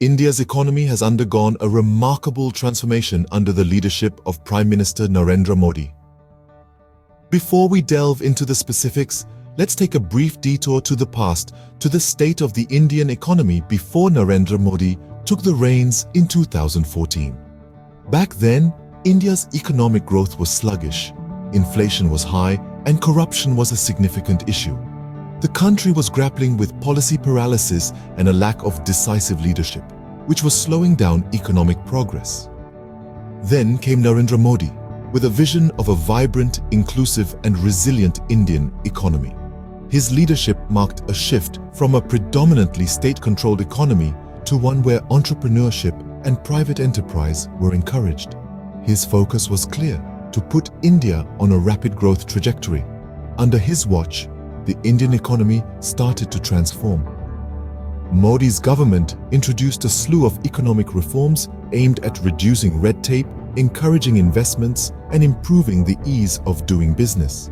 India's economy has undergone a remarkable transformation under the leadership of Prime Minister Narendra Modi. Before we delve into the specifics, let's take a brief detour to the past, to the state of the Indian economy before Narendra Modi took the reins in 2014. Back then, India's economic growth was sluggish, inflation was high, and corruption was a significant issue. The country was grappling with policy paralysis and a lack of decisive leadership, which was slowing down economic progress. Then came Narendra Modi, with a vision of a vibrant, inclusive, and resilient Indian economy. His leadership marked a shift from a predominantly state-controlled economy to one where entrepreneurship and private enterprise were encouraged. His focus was clear: to put India on a rapid growth trajectory. Under his watch, the Indian economy started to transform. Modi's government introduced a slew of economic reforms aimed at reducing red tape, encouraging investments, and improving the ease of doing business.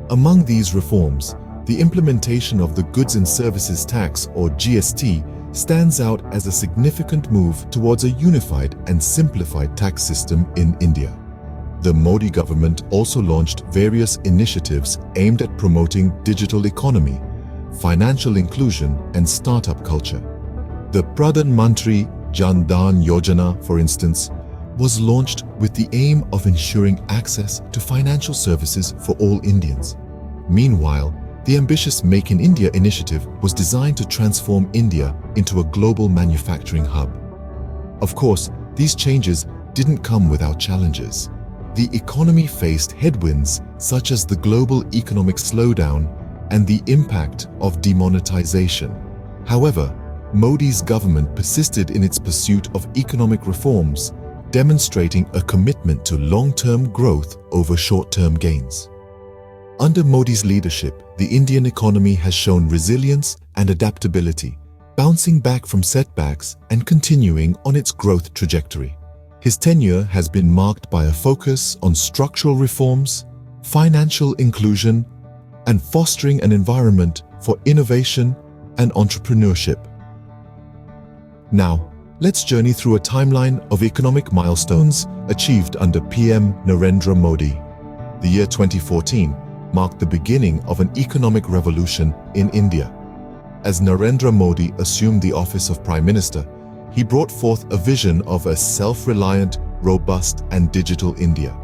Among these reforms, the implementation of the Goods and Services Tax, or GST, stands out as a significant move towards a unified and simplified tax system in India. The Modi government also launched various initiatives aimed at promoting digital economy, financial inclusion, and startup culture. The Pradhan Mantri Jan Dhan Yojana, for instance, was launched with the aim of ensuring access to financial services for all Indians. Meanwhile, the ambitious Make in India initiative was designed to transform India into a global manufacturing hub. Of course, these changes didn't come without challenges. The economy faced headwinds such as the global economic slowdown and the impact of demonetization. However, Modi's government persisted in its pursuit of economic reforms, demonstrating a commitment to long-term growth over short-term gains. Under Modi's leadership, the Indian economy has shown resilience and adaptability, bouncing back from setbacks and continuing on its growth trajectory. His tenure has been marked by a focus on structural reforms, financial inclusion, and fostering an environment for innovation and entrepreneurship. Now, let's journey through a timeline of economic milestones achieved under PM Narendra Modi. The year 2014 marked the beginning of an economic revolution in India. As Narendra Modi assumed the office of Prime Minister, he brought forth a vision of a self-reliant, robust, and digital India.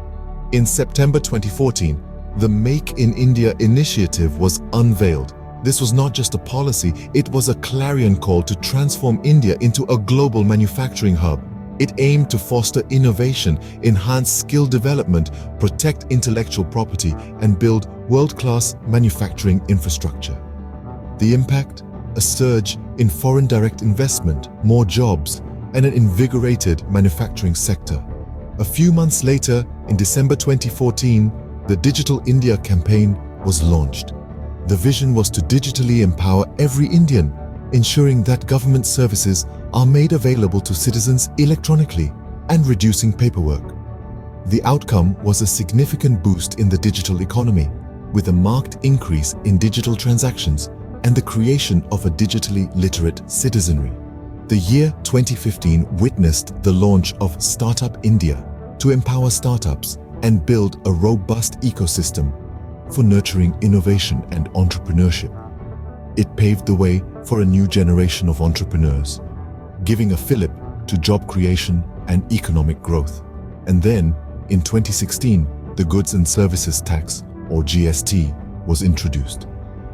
In September 2014, the Make in India initiative was unveiled. This was not just a policy, it was a clarion call to transform India into a global manufacturing hub. It aimed to foster innovation, enhance skill development, protect intellectual property, and build world-class manufacturing infrastructure. The impact? A surge in foreign direct investment, more jobs, and an invigorated manufacturing sector. A few months later, in December 2014, the Digital India campaign was launched. The vision was to digitally empower every Indian, ensuring that government services are made available to citizens electronically and reducing paperwork. The outcome was a significant boost in the digital economy, with a marked increase in digital transactions and the creation of a digitally literate citizenry. The year 2015 witnessed the launch of Startup India to empower startups and build a robust ecosystem for nurturing innovation and entrepreneurship. It paved the way for a new generation of entrepreneurs, giving a fillip to job creation and economic growth. And then, in 2016, the Goods and Services Tax, or GST, was introduced.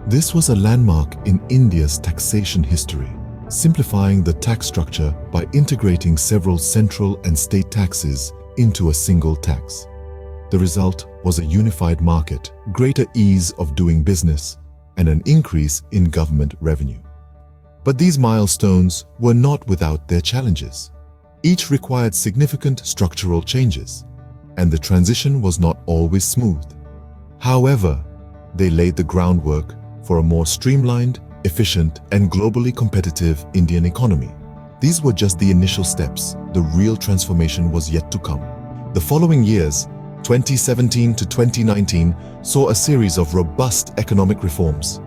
This was a landmark in India's taxation history, simplifying the tax structure by integrating several central and state taxes into a single tax. The result was a unified market, greater ease of doing business, and an increase in government revenue. But these milestones were not without their challenges. Each required significant structural changes, and the transition was not always smooth. However, they laid the groundwork for a more streamlined, efficient, and globally competitive Indian economy. These were just the initial steps. The real transformation was yet to come. The following years, 2017 to 2019, saw a series of robust economic reforms.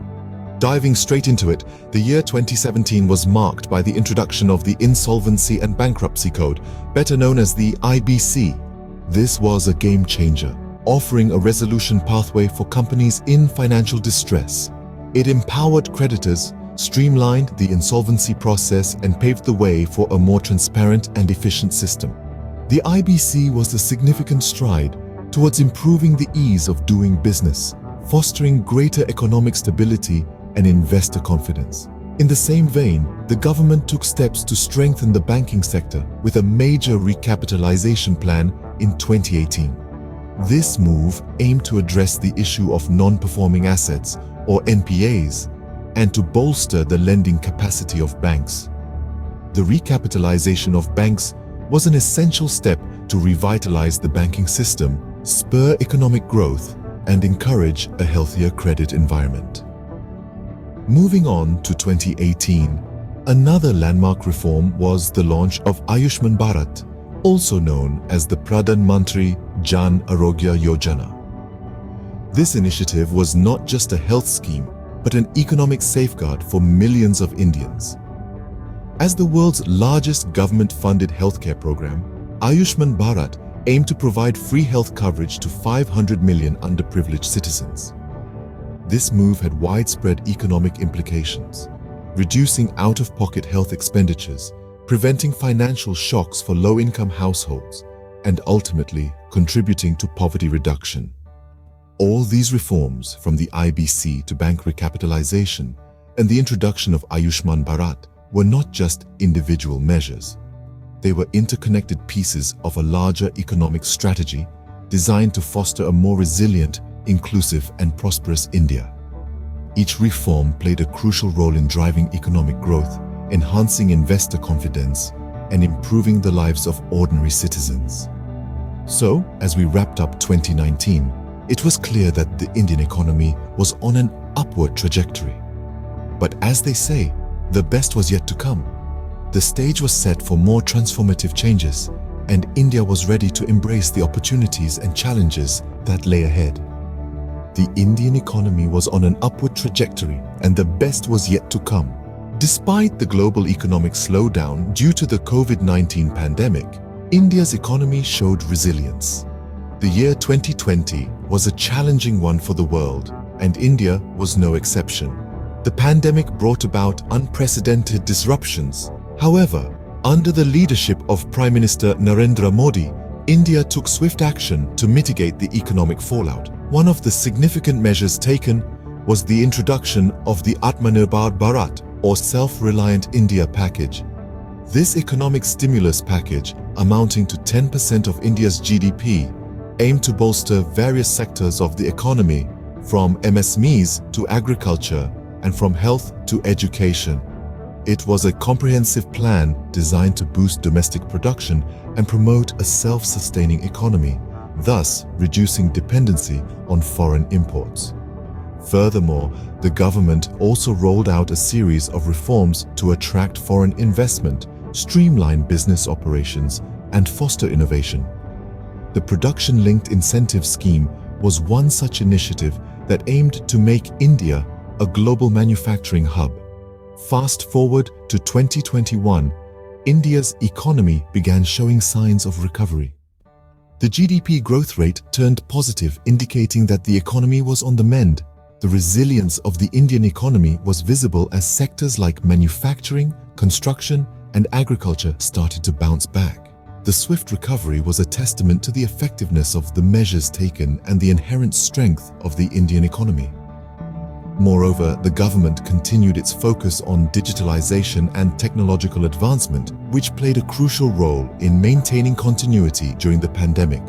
Diving straight into it, the year 2017 was marked by the introduction of the Insolvency and Bankruptcy Code, better known as the IBC. This was a game changer, offering a resolution pathway for companies in financial distress. It empowered creditors, streamlined the insolvency process, and paved the way for a more transparent and efficient system. The IBC was a significant stride towards improving the ease of doing business, fostering greater economic stability and investor confidence. In the same vein, the government took steps to strengthen the banking sector with a major recapitalization plan in 2018. This move aimed to address the issue of non-performing assets, or NPAs, and to bolster the lending capacity of banks. The recapitalization of banks was an essential step to revitalize the banking system, spur economic growth, and encourage a healthier credit environment. Moving on to 2018, another landmark reform was the launch of Ayushman Bharat, also known as the Pradhan Mantri Jan Arogya Yojana. This initiative was not just a health scheme, but an economic safeguard for millions of Indians. As the world's largest government-funded healthcare program, Ayushman Bharat aimed to provide free health coverage to 500 million underprivileged citizens. This move had widespread economic implications, reducing out-of-pocket health expenditures, preventing financial shocks for low-income households, and ultimately contributing to poverty reduction. All these reforms, from the IBC to bank recapitalization and the introduction of Ayushman Bharat, were not just individual measures. They were interconnected pieces of a larger economic strategy designed to foster a more resilient, inclusive, and prosperous India. Each reform played a crucial role in driving economic growth, enhancing investor confidence, and improving the lives of ordinary citizens. So, as we wrapped up 2019, it was clear that the Indian economy was on an upward trajectory. But as they say, the best was yet to come. The stage was set for more transformative changes, and India was ready to embrace the opportunities and challenges that lay ahead. The Indian economy was on an upward trajectory, and the best was yet to come. Despite the global economic slowdown due to the COVID-19 pandemic, India's economy showed resilience. The year 2020 was a challenging one for the world, and India was no exception. The pandemic brought about unprecedented disruptions. However, under the leadership of Prime Minister Narendra Modi, India took swift action to mitigate the economic fallout. One of the significant measures taken was the introduction of the Atmanirbhar Bharat, or Self-Reliant India package. This economic stimulus package, amounting to 10% of India's GDP, aimed to bolster various sectors of the economy, from MSMEs to agriculture and from health to education. It was a comprehensive plan designed to boost domestic production and promote a self-sustaining economy, thus reducing dependency on foreign imports. Furthermore, the government also rolled out a series of reforms to attract foreign investment, streamline business operations, and foster innovation. The Production-Linked Incentive Scheme was one such initiative that aimed to make India a global manufacturing hub. Fast forward to 2021, India's economy began showing signs of recovery. The GDP growth rate turned positive, indicating that the economy was on the mend. The resilience of the Indian economy was visible as sectors like manufacturing, construction, and agriculture started to bounce back. The swift recovery was a testament to the effectiveness of the measures taken and the inherent strength of the Indian economy. Moreover, the government continued its focus on digitalization and technological advancement, which played a crucial role in maintaining continuity during the pandemic.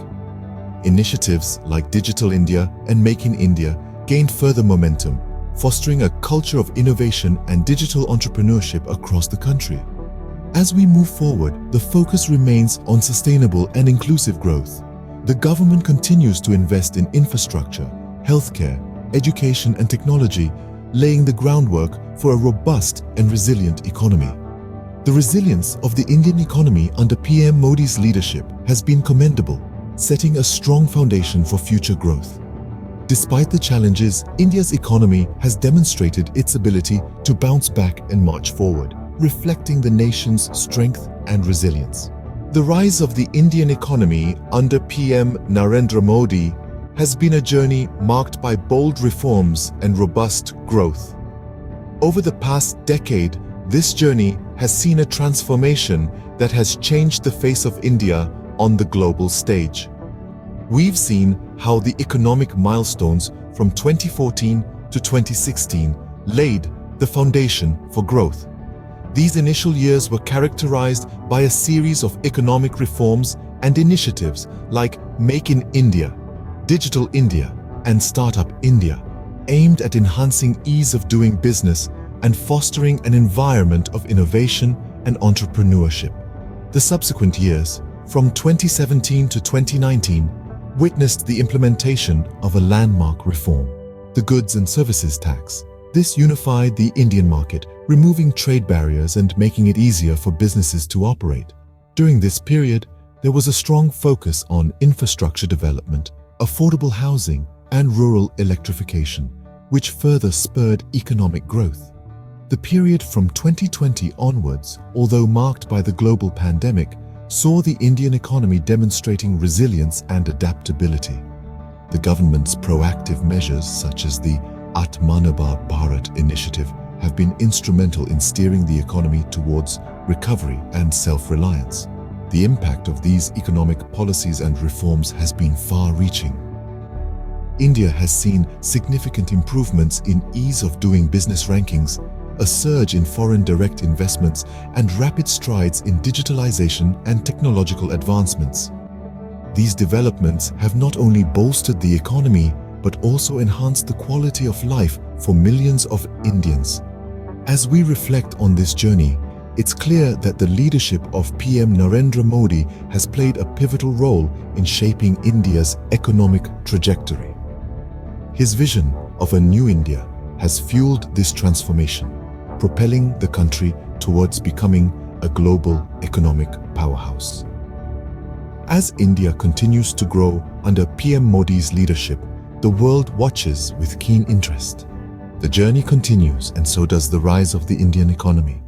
Initiatives like Digital India and Make in India gained further momentum, fostering a culture of innovation and digital entrepreneurship across the country. As we move forward, the focus remains on sustainable and inclusive growth. The government continues to invest in infrastructure, healthcare, education and technology, laying the groundwork for a robust and resilient economy. The resilience of the Indian economy under PM Modi's leadership has been commendable, setting a strong foundation for future growth. Despite the challenges, India's economy has demonstrated its ability to bounce back and march forward, reflecting the nation's strength and resilience. The rise of the Indian economy under PM Narendra Modi has been a journey marked by bold reforms and robust growth. Over the past decade, this journey has seen a transformation that has changed the face of India on the global stage. We've seen how the economic milestones from 2014 to 2016 laid the foundation for growth. These initial years were characterized by a series of economic reforms and initiatives like Make in India, Digital India, and Startup India, aimed at enhancing ease of doing business and fostering an environment of innovation and entrepreneurship. The subsequent years, from 2017 to 2019, witnessed the implementation of a landmark reform, the Goods and Services Tax. This unified the Indian market, removing trade barriers and making it easier for businesses to operate. During this period, there was a strong focus on infrastructure development, affordable housing, and rural electrification, which further spurred economic growth. The period from 2020 onwards, although marked by the global pandemic, saw the Indian economy demonstrating resilience and adaptability. The government's proactive measures, such as the Atmanirbhar Bharat initiative, have been instrumental in steering the economy towards recovery and self-reliance. The impact of these economic policies and reforms has been far-reaching. India has seen significant improvements in ease of doing business rankings, a surge in foreign direct investments, and rapid strides in digitalization and technological advancements. These developments have not only bolstered the economy, but also enhanced the quality of life for millions of Indians. As we reflect on this journey, it's clear that the leadership of PM Narendra Modi has played a pivotal role in shaping India's economic trajectory. His vision of a new India has fueled this transformation, propelling the country towards becoming a global economic powerhouse. As India continues to grow under PM Modi's leadership, the world watches with keen interest. The journey continues, and so does the rise of the Indian economy.